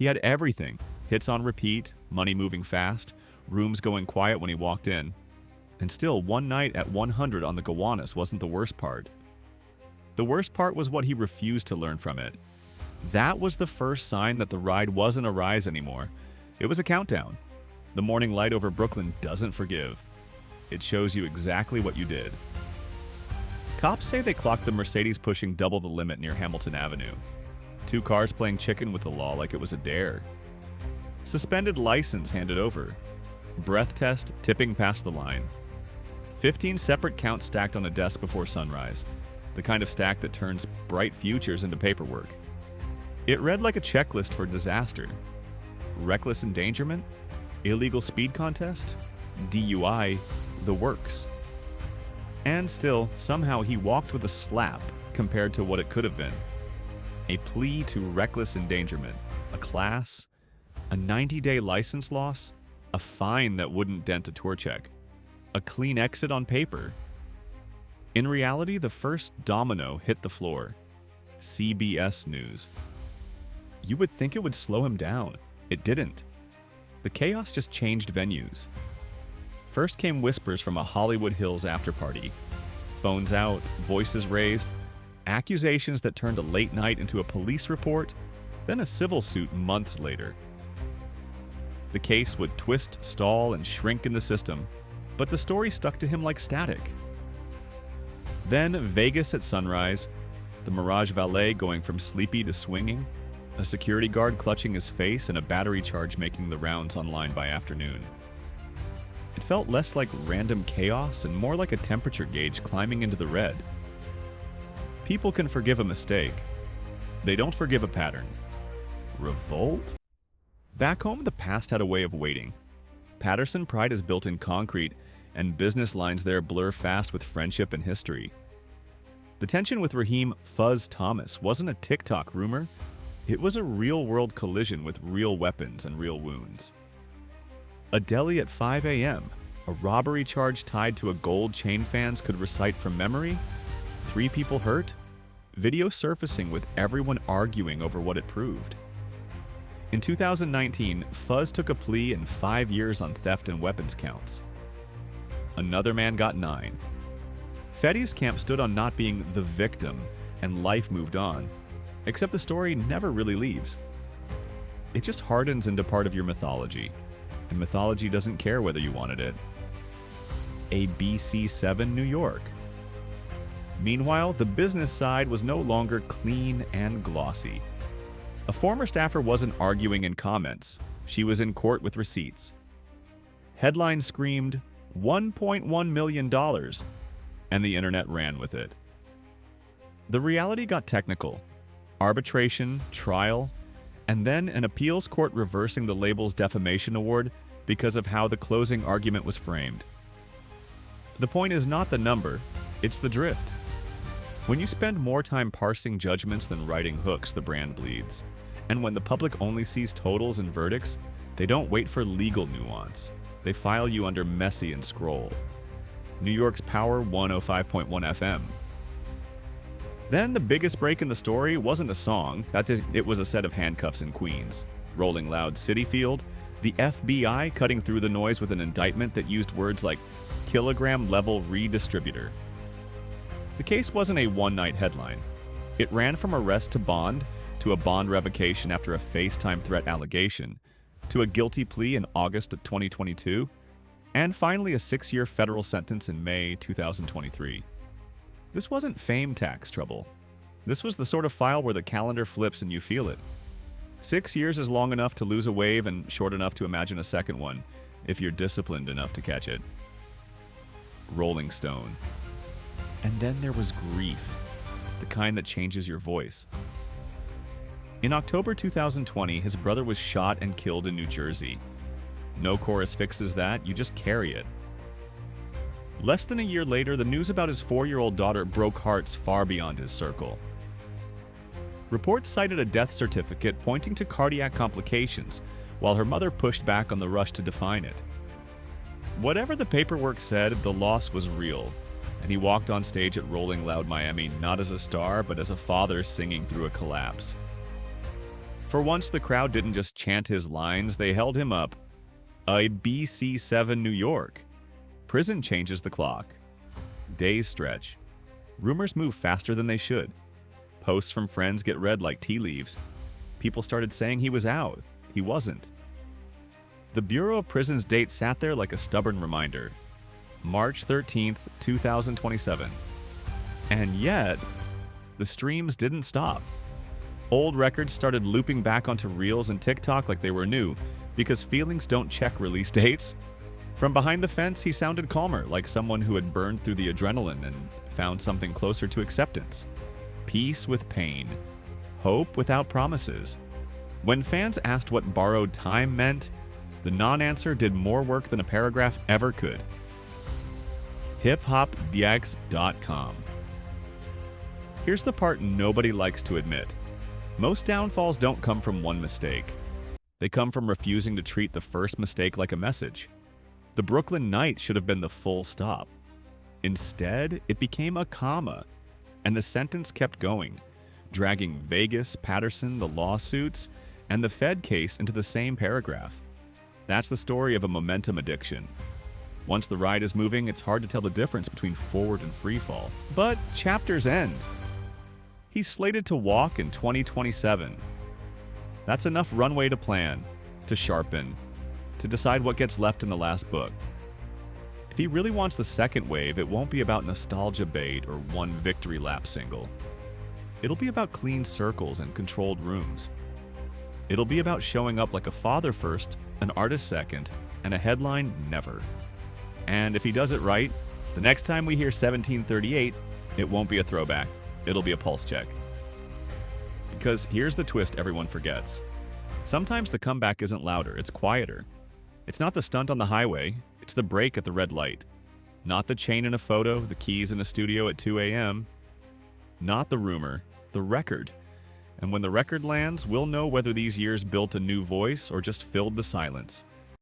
He had everything: hits on repeat, money moving fast, rooms going quiet when he walked in. And still, one night at 100 on the Gowanus wasn't the worst part. The worst part was what he refused to learn from it. That was the first sign that the ride wasn't a rise anymore. It was a countdown. The morning light over Brooklyn doesn't forgive. It shows you exactly what you did. Cops say they clocked the Mercedes pushing double the limit near Hamilton Avenue. 2 cars playing chicken with the law like it was a dare. Suspended license handed over. Breath test tipping past the line. 15 separate counts stacked on a desk before sunrise. The kind of stack that turns bright futures into paperwork. It read like a checklist for disaster. Reckless endangerment? Illegal speed contest? DUI? The works. And still, somehow he walked with a slap compared to what it could have been. A plea to reckless endangerment, a class, a 90-day license loss, a fine that wouldn't dent a tour check, a clean exit on paper. In reality, the first domino hit the floor. CBS News. You would think it would slow him down. It didn't. The chaos just changed venues. First came whispers from a Hollywood Hills after-party. Phones out, voices raised, accusations that turned a late night into a police report, then a civil suit months later. The case would twist, stall, and shrink in the system, but the story stuck to him like static. Then Vegas at sunrise, the Mirage valet going from sleepy to swinging, a security guard clutching his face, and a battery charge making the rounds online by afternoon. It felt less like random chaos and more like a temperature gauge climbing into the red. People can forgive a mistake. They don't forgive a pattern. Revolt? Back home, the past had a way of waiting. Patterson Pride is built in concrete, and business lines there blur fast with friendship and history. The tension with Raheem Fuzz Thomas wasn't a TikTok rumor. It was a real-world collision with real weapons and real wounds. A deli at 5 a.m., a robbery charge tied to a gold chain fans could recite from memory, 3 people hurt, video surfacing with everyone arguing over what it proved. In 2019, Fuzz took a plea and 5 years on theft and weapons counts. Another man got 9. Fetty's camp stood on not being the victim, and life moved on. Except the story never really leaves. It just hardens into part of your mythology, and mythology doesn't care whether you wanted it. A BC7 New York. Meanwhile, the business side was no longer clean and glossy. A former staffer wasn't arguing in comments. She was in court with receipts. Headlines screamed, $1.1 million, and the internet ran with it. The reality got technical. Arbitration, trial, and then an appeals court reversing the label's defamation award because of how the closing argument was framed. The point is not the number, it's the drift. When you spend more time parsing judgments than writing hooks, the brand bleeds. And when the public only sees totals and verdicts, they don't wait for legal nuance. They file you under messy and scroll. New York's Power 105.1 FM. Then the biggest break in the story wasn't a song, it was a set of handcuffs in Queens. Rolling Loud City Field, the FBI cutting through the noise with an indictment that used words like kilogram-level redistributor. The case wasn't a one-night headline. It ran from arrest to bond, to a bond revocation after a FaceTime threat allegation, to a guilty plea in August of 2022, and finally a 6-year federal sentence in May 2023. This wasn't fame tax trouble. This was the sort of file where the calendar flips and you feel it. 6 years is long enough to lose a wave and short enough to imagine a second one, if you're disciplined enough to catch it. Rolling Stone. And then there was grief, the kind that changes your voice. In October 2020, his brother was shot and killed in New Jersey. No chorus fixes that, you just carry it. Less than a year later, the news about his 4-year-old daughter broke hearts far beyond his circle. Reports cited a death certificate pointing to cardiac complications, while her mother pushed back on the rush to define it. Whatever the paperwork said, the loss was real, and he walked on stage at Rolling Loud Miami not as a star, but as a father singing through a collapse. For once, the crowd didn't just chant his lines, they held him up. A BC7 New York. Prison changes the clock. Days stretch. Rumors move faster than they should. Posts from friends get read like tea leaves. People started saying he was out. He wasn't. The Bureau of Prisons date sat there like a stubborn reminder. March 13th, 2027. And yet, the streams didn't stop. Old records started looping back onto Reels and TikTok like they were new, because feelings don't check release dates. From behind the fence, he sounded calmer, like someone who had burned through the adrenaline and found something closer to acceptance. Peace with pain. Hope without promises. When fans asked what borrowed time meant, the non-answer did more work than a paragraph ever could. hiphopdx.com. Here's the part nobody likes to admit. Most downfalls don't come from one mistake. They come from refusing to treat the first mistake like a message. The Brooklyn Night should have been the full stop. Instead, it became a comma, and the sentence kept going, dragging Vegas, Patterson, the lawsuits, and the Fed case into the same paragraph. That's the story of a momentum addiction. Once the ride is moving, it's hard to tell the difference between forward and free fall. But chapters end. He's slated to walk in 2027. That's enough runway to plan, to sharpen, to decide what gets left in the last book. If he really wants the second wave, it won't be about nostalgia bait or one victory lap single. It'll be about clean circles and controlled rooms. It'll be about showing up like a father first, an artist second, and a headline never. And if he does it right, the next time we hear 1738, it won't be a throwback. It'll be a pulse check. Because here's the twist everyone forgets. Sometimes the comeback isn't louder, it's quieter. It's not the stunt on the highway, it's the break at the red light. Not the chain in a photo, the keys in a studio at 2 a.m. Not the rumor, the record. And when the record lands, we'll know whether these years built a new voice or just filled the silence.